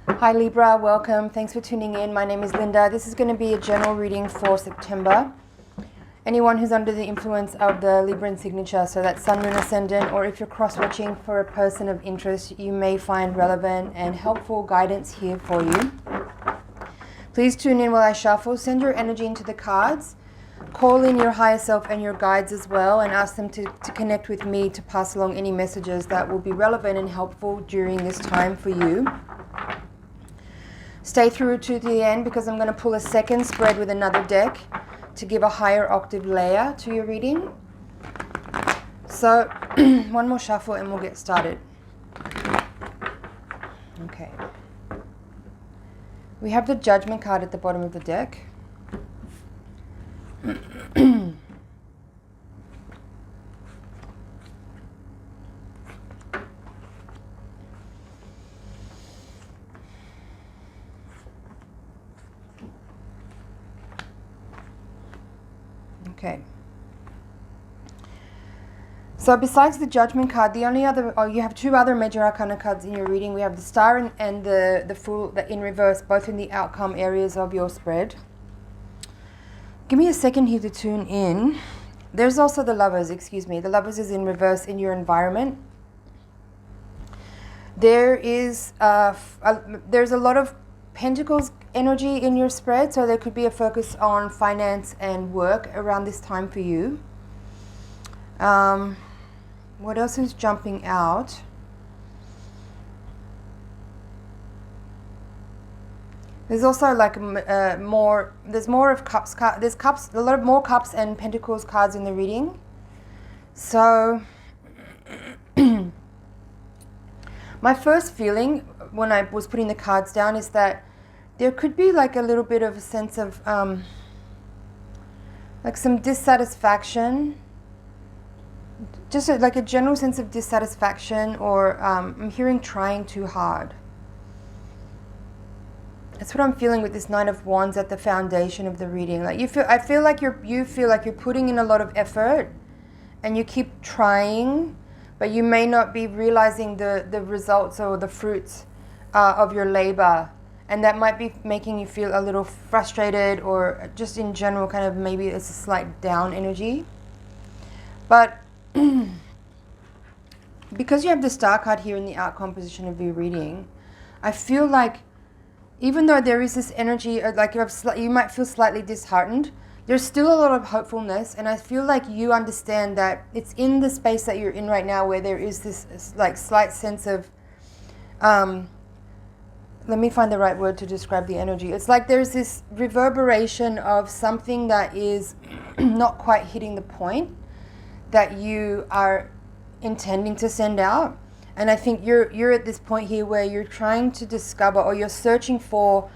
Hi Libra, welcome. Thanks for tuning in. My name is Linda. This is going to be a general reading for September. Anyone who's under the influence of the Libran signature, so that's Sun, Moon, Ascendant, or if you're cross-watching for a person of interest, you may find relevant and helpful guidance here for you. Please tune in while I shuffle. Send your energy into the cards. Call in your higher self and your guides as well and ask them to connect with me to pass along any messages that will be relevant and helpful during this time for you. Stay through to the end because I'm going to pull a second spread with another deck to give a higher octave layer to your reading. So one more shuffle and we'll get started. Okay. We have the Judgment card at the bottom of the deck. Okay. So besides the Judgment card, the only other, you have two other major arcana cards in your reading. We have the Star and the Fool in reverse, both in the outcome areas of your spread. Give me a second here to tune in. There's also the Lovers, The Lovers is in reverse in your environment. There is there's a lot of Pentacles energy in your spread, so there could be a focus on finance and work around this time for you. What else is jumping out? There's also like there's more of cups, there's cups, a lot of more cups and pentacles cards in the reading. So my first feeling when I was putting the cards down is that there could be like a little bit of a sense of like some dissatisfaction, just like a general sense of dissatisfaction, or I'm hearing trying too hard. That's what I'm feeling with this Nine of Wands at the foundation of the reading. Like I feel like you're putting in a lot of effort and you keep trying, but you may not be realizing the results or the fruits of your labor. And that might be making you feel a little frustrated, or just in general kind of maybe it's a slight down energy. But because you have the Star card here in the outcome position of your reading, I feel like even though there is this energy, like you might feel slightly disheartened, there's still a lot of hopefulness. And I feel like you understand that it's in the space that you're in right now where there is this like slight sense of, let me find the right word to describe the energy. It's like there's this reverberation of something that is not quite hitting the point that you are intending to send out. And I think you're at this point here where you're trying to discover, or you're searching for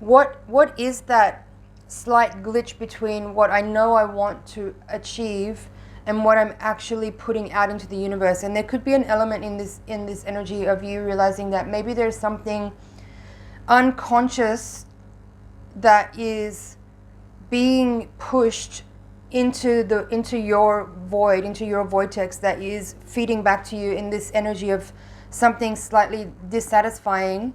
what is that slight glitch between what I know I want to achieve and what I'm actually putting out into the universe. And there could be an element in this energy of you realizing that maybe there's something unconscious that is being pushed into your void, into your vortex, that is feeding back to you in this energy of something slightly dissatisfying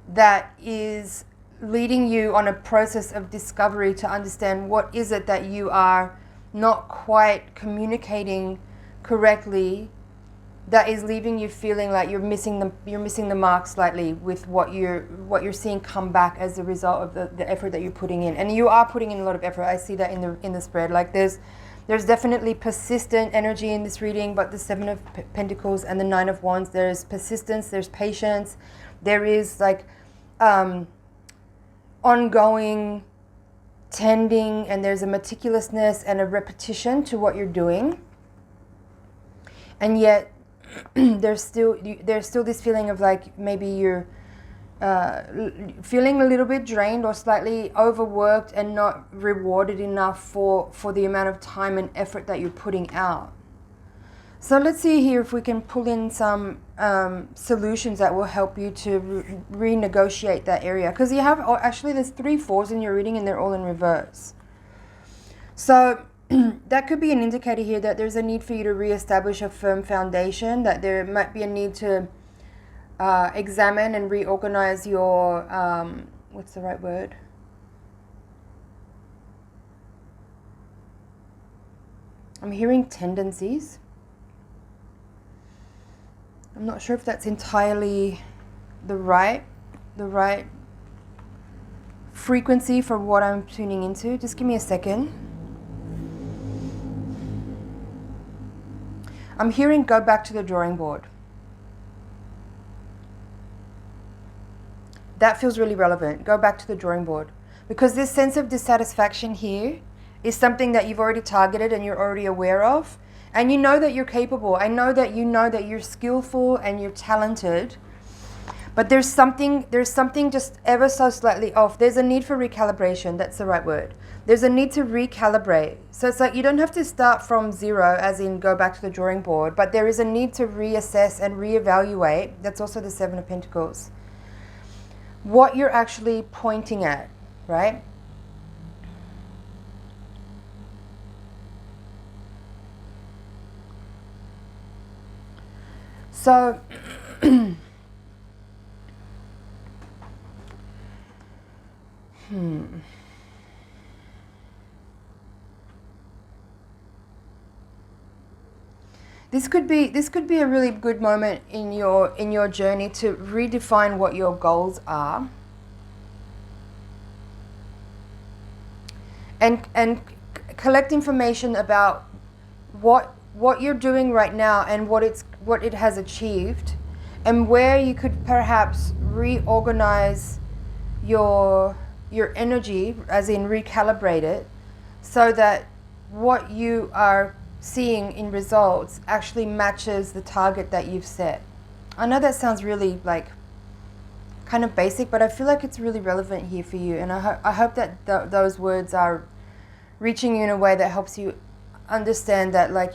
that is leading you on a process of discovery to understand what is it that you are not quite communicating correctly, that is leaving you feeling like you're missing the mark slightly with what you're seeing come back as a result of the effort that you're putting in. And you are putting in a lot of effort. I see that in the spread. Like there's definitely persistent energy in this reading, but the Seven of Pentacles and the Nine of Wands, there's persistence, there's patience, there is like ongoing tending, and there's a meticulousness and a repetition to what you're doing. And yet there's still this feeling of like maybe you're feeling a little bit drained or slightly overworked and not rewarded enough for the amount of time and effort that you're putting out. So let's see here if we can pull in some solutions that will help you to renegotiate that area. Because you have, actually there's 3 4s in your reading and they're all in reverse. So that could be an indicator here that there's a need for you to reestablish a firm foundation, that there might be a need to examine and reorganize your, what's the right word? I'm hearing tendencies. I'm not sure if that's entirely the right frequency for what I'm tuning into. Just give me a second. I'm hearing go back to the drawing board. That feels really relevant. Go back to the drawing board. Because this sense of dissatisfaction here is something that you've already targeted and you're already aware of. And you know that you're capable. I know that you know that you're skillful and you're talented. But there's something just ever so slightly off. There's a need for recalibration. That's the right word. There's a need to recalibrate. So it's like you don't have to start from zero, as in go back to the drawing board, but there is a need to reassess and reevaluate. That's also the Seven of Pentacles. What you're actually pointing at, right? So This could be a really good moment in your journey to redefine what your goals are, and collect information about what you're doing right now and what it has achieved, and where you could perhaps reorganize your energy, as in recalibrate it, so that what you are seeing in results actually matches the target that you've set. I know that sounds really like kind of basic, but I feel like it's really relevant here for you, and I hope that those words are reaching you in a way that helps you understand that, like,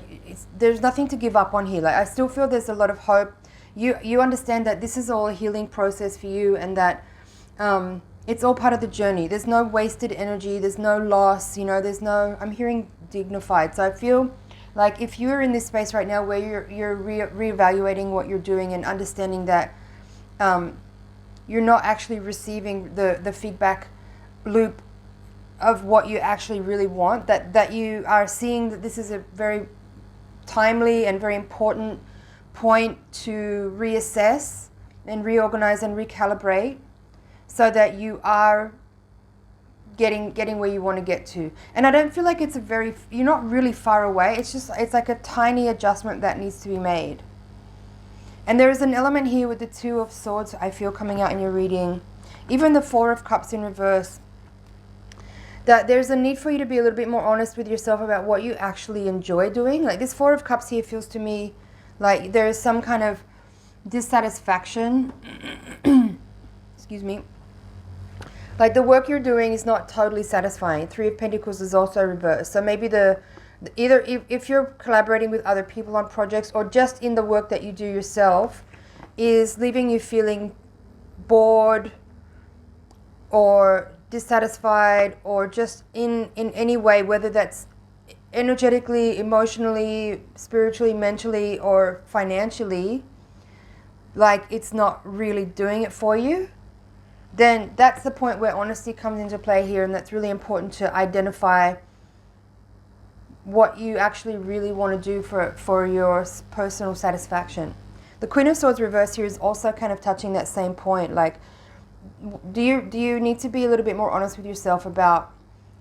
there's nothing to give up on here. Like, I still feel there's a lot of hope. You understand that this is all a healing process for you, and that it's all part of the journey. There's no wasted energy. There's no loss. There's no. I'm hearing dignified. So I feel like if you're in this space right now where you're reevaluating what you're doing and understanding that you're not actually receiving the feedback loop of what you actually really want, that you are seeing that this is a very timely and very important point to reassess and reorganize and recalibrate, so that you are getting where you want to get to. And I don't feel like you're not really far away. It's like a tiny adjustment that needs to be made. And there is an element here with the Two of Swords I feel coming out in your reading, even the Four of Cups in reverse, that there's a need for you to be a little bit more honest with yourself about what you actually enjoy doing. Like, this Four of Cups here feels to me like there is some kind of dissatisfaction. Excuse me. Like, the work you're doing is not totally satisfying. Three of Pentacles is also reversed. So maybe either if you're collaborating with other people on projects, or just in the work that you do yourself, is leaving you feeling bored or dissatisfied, or just in any way, whether that's energetically, emotionally, spiritually, mentally, or financially, like it's not really doing it for you, then that's the point where honesty comes into play here. And that's really important to identify what you actually really want to do for your personal satisfaction. The Queen of Swords reverse here is also kind of touching that same point. Like, do you need to be a little bit more honest with yourself about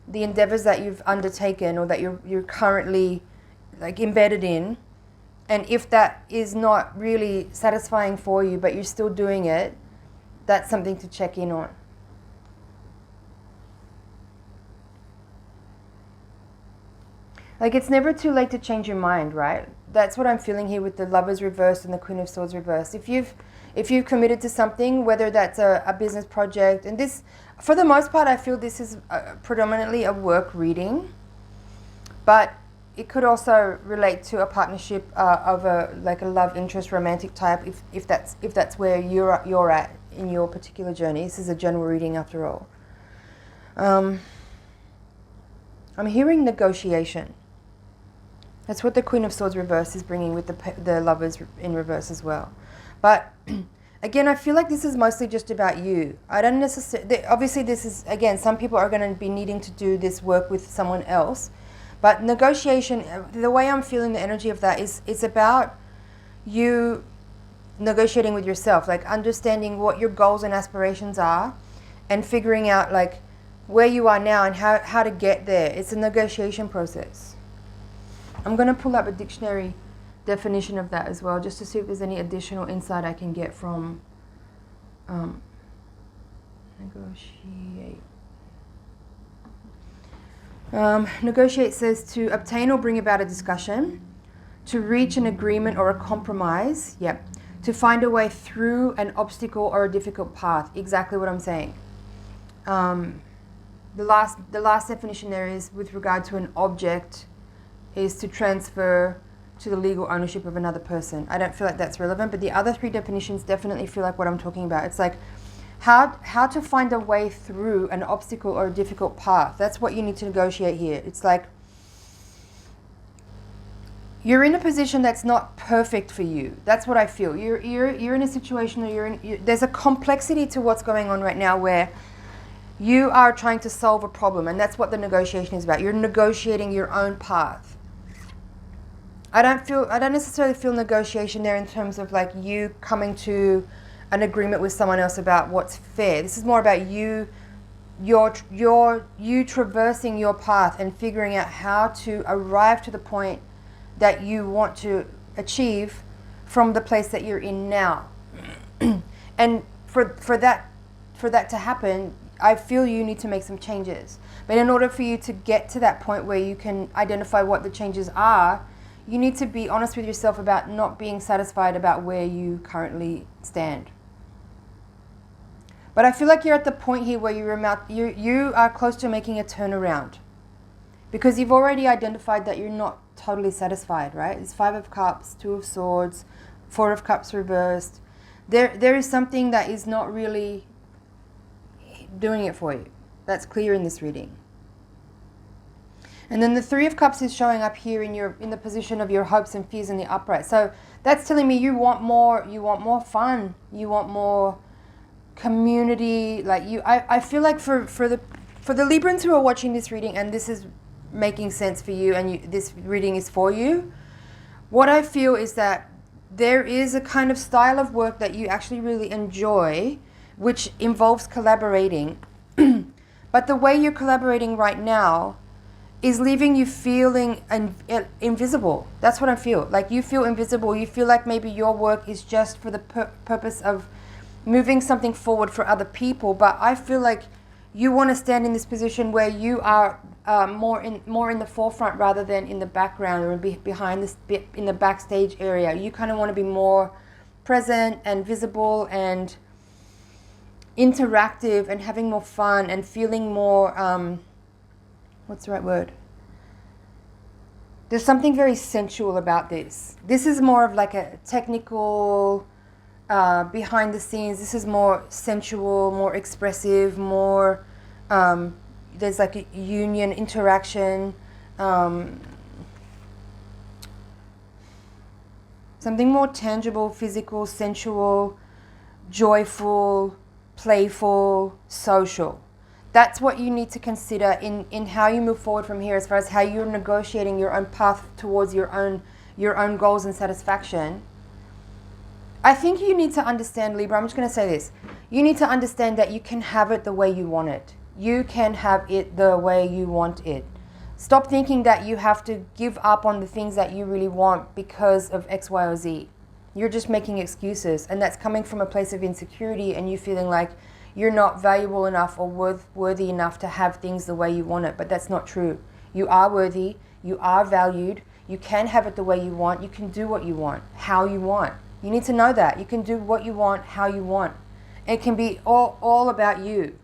the endeavors that you've undertaken, or that you're currently like embedded in, and if that is not really satisfying for you but you're still doing it, that's something to check in on. Like, it's never too late to change your mind, right? That's what I'm feeling here with the Lovers reversed and the Queen of Swords reversed. If you've committed to something, whether that's a business project, and this, for the most part, I feel this is predominantly a work reading, but it could also relate to a partnership of a love interest, romantic type, if that's where you're at in your particular journey. This is a general reading after all. I'm hearing negotiation. That's what the Queen of Swords reverse is bringing with the Lovers in reverse as well. But Again, I feel like this is mostly just about you. I don't necessarily, obviously this is, again, some people are going to be needing to do this work with someone else. But negotiation, the way I'm feeling the energy of that is it's about you negotiating with yourself, like understanding what your goals and aspirations are and figuring out like where you are now and how to get there. It's a negotiation process. I'm going to pull up a dictionary definition of that as well, just to see if there's any additional insight I can get from negotiate. Negotiate says to obtain or bring about a discussion, to reach an agreement or a compromise, yep, to find a way through an obstacle or a difficult path. Exactly what I'm saying. The last definition there is with regard to an object is to transfer to the legal ownership of another person. I don't feel like that's relevant, but the other three definitions definitely feel like what I'm talking about. It's like how to find a way through an obstacle or a difficult path. That's what you need to negotiate here. It's like you're in a position that's not perfect for you. That's what I feel. You're in a situation where there's a complexity to what's going on right now where you are trying to solve a problem, and that's what the negotiation is about. You're negotiating your own path. I don't necessarily feel negotiation there in terms of like you coming to an agreement with someone else about what's fair. This is more about you traversing your path and figuring out how to arrive to the point that you want to achieve from the place that you're in now. And for that to happen, I feel you need to make some changes. But in order for you to get to that point where you can identify what the changes are, you need to be honest with yourself about not being satisfied about where you currently stand. But I feel like you're at the point here where you are close to making a turnaround, because you've already identified that you're not totally satisfied, right? It's 5 of Cups, 2 of Swords, 4 of Cups reversed. There is something that is not really doing it for you. That's clear in this reading. And then the 3 of Cups is showing up here in the position of your hopes and fears in the upright. So that's telling me you want more fun, you want more community. Like I feel like for the Librans who are watching this reading, and this is making sense for you, and this reading is for you, what I feel is that there is a kind of style of work that you actually really enjoy, which involves collaborating. But the way you're collaborating right now is leaving you feeling invisible. That's what I feel. Like you feel invisible. You feel like maybe your work is just for the purpose of moving something forward for other people. But I feel like you want to stand in this position where you are more in the forefront rather than in the background or behind this bit in the backstage area. You kind of want to be more present and visible and interactive and having more fun and feeling more what's the right word? There's something very sensual about this. This is more of like a technical behind the scenes. This is more sensual, more expressive, more there's like a union interaction, something more tangible, physical, sensual, joyful, playful, social. That's what you need to consider in how you move forward from here, as far as how you're negotiating your own path towards your own goals and satisfaction. I think you need to understand, Libra, I'm just going to say this. You need to understand that you can have it the way you want it. You can have it the way you want it. Stop thinking that you have to give up on the things that you really want because of X, Y, or Z. You're just making excuses, and that's coming from a place of insecurity and you feeling like you're not valuable enough or worthy enough to have things the way you want it. But that's not true. You are worthy. You are valued. You can have it the way you want. You can do what you want, how you want. You need to know that. You can do what you want, how you want. It can be all about you.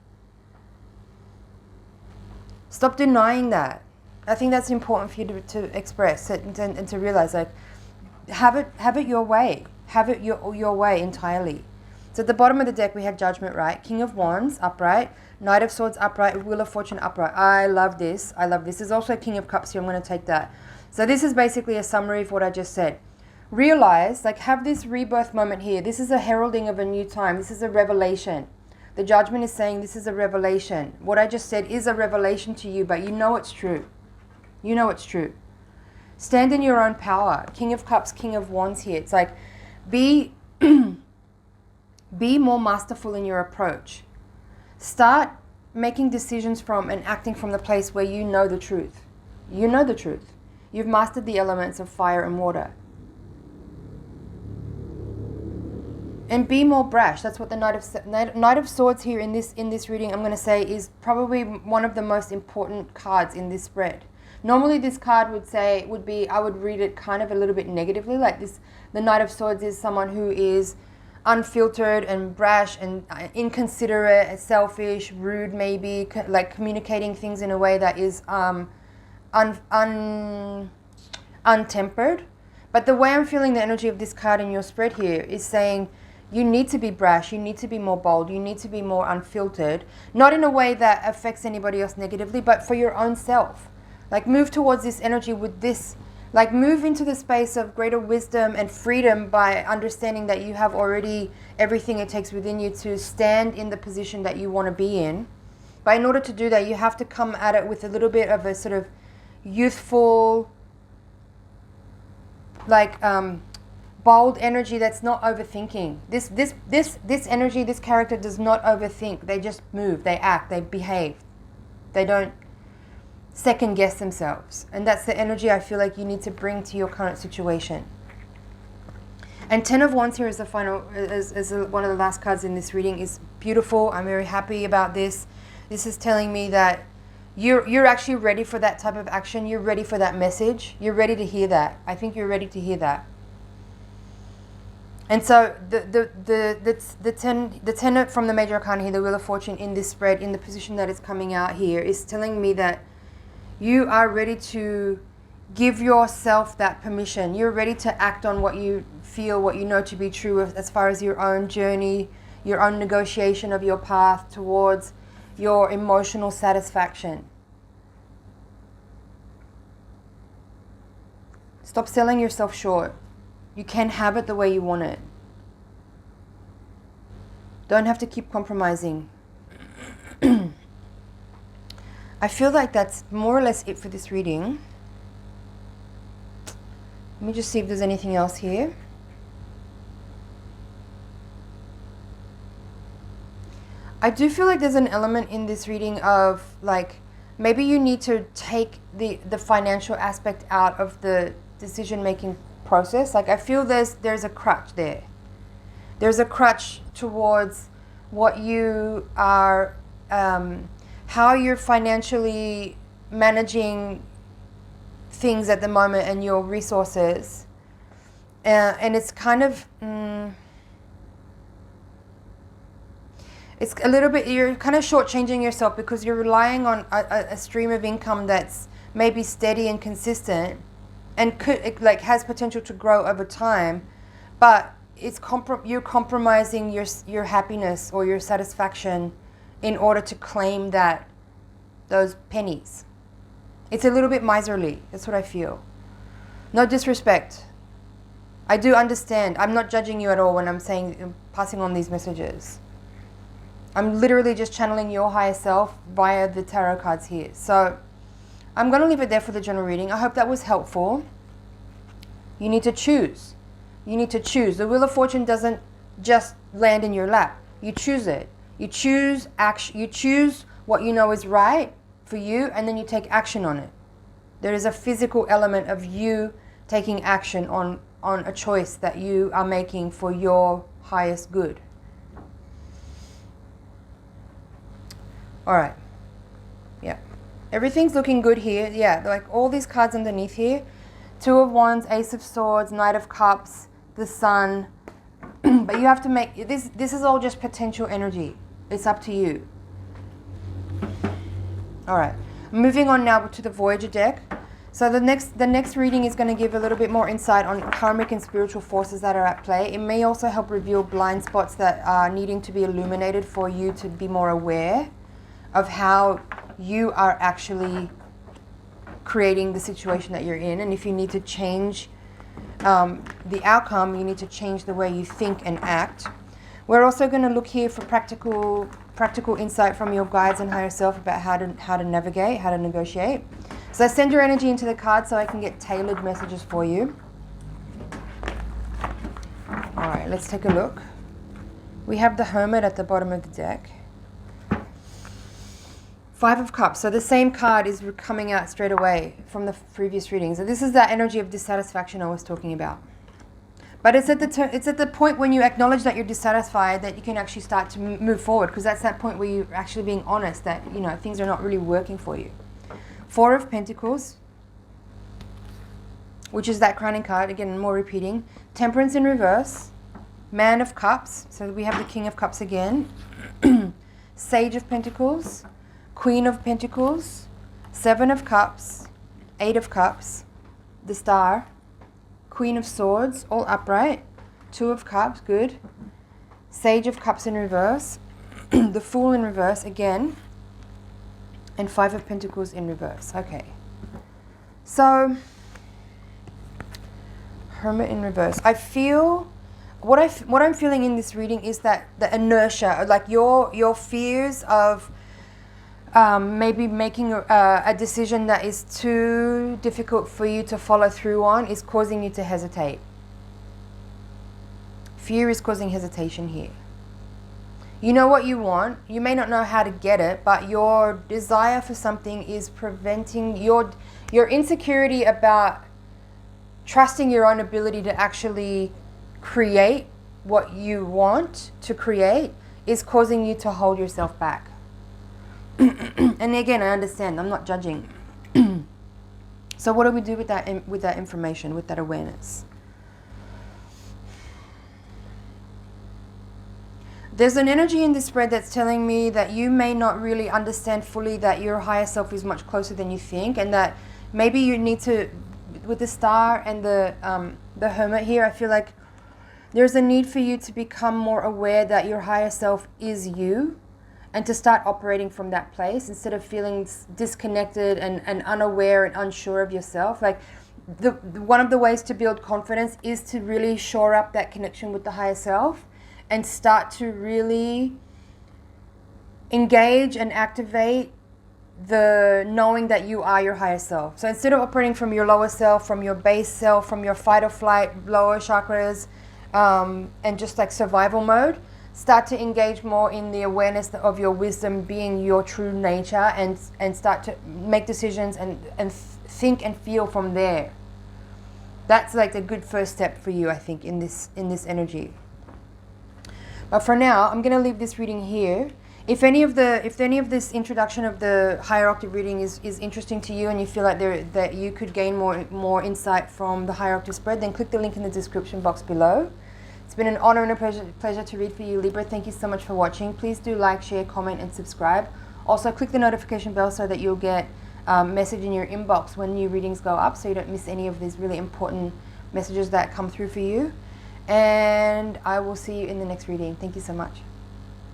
Stop denying that. I think that's important for you to express it and to realize, like, have it your way. Have it your way entirely. So at the bottom of the deck, we have Judgment, right? King of Wands, upright. Knight of Swords, upright. Wheel of Fortune, upright. I love this. There's also a King of Cups here. I'm going to take that. So this is basically a summary of what I just said. realize, like, have this rebirth moment here. This is a heralding of a new time. This is a revelation. The judgment is saying this is a revelation. What I just said is a revelation to you, but you know it's true. You know it's true. Stand in your own power. King of Cups, King of Wands here. It's like, be more masterful in your approach. Start making decisions from and acting from the place where you know the truth. You know the truth. You've mastered the elements of fire and water. And be more brash. That's what the Knight of Swords here in this reading, I'm going to say, is probably one of the most important cards in this spread. Normally this card would be, I would read it kind of a little bit negatively, like this. The Knight of Swords is someone who is unfiltered and brash and inconsiderate, selfish, rude, maybe, like communicating things in a way that is untempered. But the way I'm feeling the energy of this card in your spread here is saying, you need to be brash, you need to be more bold, you need to be more unfiltered, not in a way that affects anybody else negatively, but for your own self. Like, move towards this energy with this, like, move into the space of greater wisdom and freedom by understanding that you have already everything it takes within you to stand in the position that you want to be in. But in order to do that, you have to come at it with a little bit of a sort of youthful, like, bold energy that's not overthinking. This energy, this character does not overthink. They just move, they act, they behave. They don't second guess themselves. And that's the energy I feel like you need to bring to your current situation. And Ten of Wands here is the final, is one of the last cards in this reading. Is beautiful. I'm very happy about this. This is telling me that you're actually ready for that type of action. You're ready for that message. You're ready to hear that. I think you're ready to hear that. And so the ten from the Major Arcana here, the Wheel of Fortune in this spread, in the position that it's coming out here, is telling me that you are ready to give yourself that permission. You're ready to act on what you feel, what you know to be true as far as your own journey, your own negotiation of your path towards your emotional satisfaction. Stop selling yourself short. You can have it the way you want it. Don't have to keep compromising. I feel like that's more or less it for this reading. Let me just see if there's anything else here. I do feel like there's an element in this reading of, like, maybe you need to take the financial aspect out of the decision-making process. Like, I feel there's a crutch there. There's a crutch towards what you are, how you're financially managing things at the moment and your resources. And it's kind of, it's a little bit, you're kind of shortchanging yourself because you're relying on a stream of income that's maybe steady and consistent and could, like, has potential to grow over time, but it's you're compromising your happiness or your satisfaction in order to claim those pennies. It's a little bit miserly. That's what I feel. No disrespect. I do understand. I'm not judging you at all when I'm passing on these messages. I'm literally just channeling your higher self via the tarot cards here. So I'm going to leave it there for the general reading. I hope that was helpful. You need to choose. You need to choose. The Wheel of Fortune doesn't just land in your lap. You choose it. You choose action. You choose what you know is right for you, and then you take action on it. There is a physical element of you taking action on a choice that you are making for your highest good. All right. Yeah. Everything's looking good here. Yeah, like all these cards underneath here. Two of Wands, Ace of Swords, Knight of Cups, the Sun. But you have to make, this is all just potential energy. It's up to you. All right. Moving on now to the Voyager deck. So the next reading is going to give a little bit more insight on karmic and spiritual forces that are at play. It may also help reveal blind spots that are needing to be illuminated for you to be more aware of how you are actually creating the situation that you're in, and if you need to change the outcome, you need to change the way you think and act. We're also going to look here for practical insight from your guides and higher self about how to navigate, how to negotiate. So I send your energy into the card so I can get tailored messages for you. All right, let's take a look. We have the Hermit at the bottom of the deck. 5 of Cups. So the same card is coming out straight away from the previous readings. So this is that energy of dissatisfaction I was talking about. But it's at the point when you acknowledge that you're dissatisfied that you can actually start to move forward, because that's that point where you're actually being honest that, you know, things are not really working for you. 4 of Pentacles, which is that crowning card. Again, more repeating. Temperance in reverse. Man of Cups. So we have the King of Cups again. Sage of Pentacles. Queen of Pentacles. 7 of Cups. 8 of Cups. The Star. Queen of Swords, all upright. 2 of Cups, good. Sage of Cups in reverse. The Fool in reverse again. And 5 of Pentacles in reverse. Okay. So, Hermit in reverse. I feel, what I'm feeling in this reading is that the inertia, like your fears of maybe making a decision that is too difficult for you to follow through on is causing you to hesitate. Fear is causing hesitation here. You know what you want. You may not know how to get it, but your desire for something is preventing your insecurity about trusting your own ability to actually create what you want to create is causing you to hold yourself back. And again, I understand. I'm not judging. So what do we do with that information, with that awareness? There's an energy in this spread that's telling me that you may not really understand fully that your higher self is much closer than you think, and that maybe you need to, with the Star and the Hermit here, I feel like there's a need for you to become more aware that your higher self is you, and to start operating from that place instead of feeling disconnected and unaware and unsure of yourself. Like one of the ways to build confidence is to really shore up that connection with the higher self and start to really engage and activate the knowing that you are your higher self. So instead of operating from your lower self, from your base self, from your fight or flight, lower chakras, and just like survival mode, start to engage more in the awareness of your wisdom being your true nature, and start to make decisions and think and feel from there. That's like a good first step for you, I think, in this energy. But for now, I'm going to leave this reading here. If any of this introduction of the Higher Octave reading is interesting to you, and you feel like that you could gain more insight from the Higher Octave spread, then click the link in the description box below. It's been an honor and a pleasure to read for you, Libra. Thank you so much for watching. Please do like, share, comment, and subscribe. Also, click the notification bell so that you'll get a message in your inbox when new readings go up, so you don't miss any of these really important messages that come through for you. And I will see you in the next reading. Thank you so much.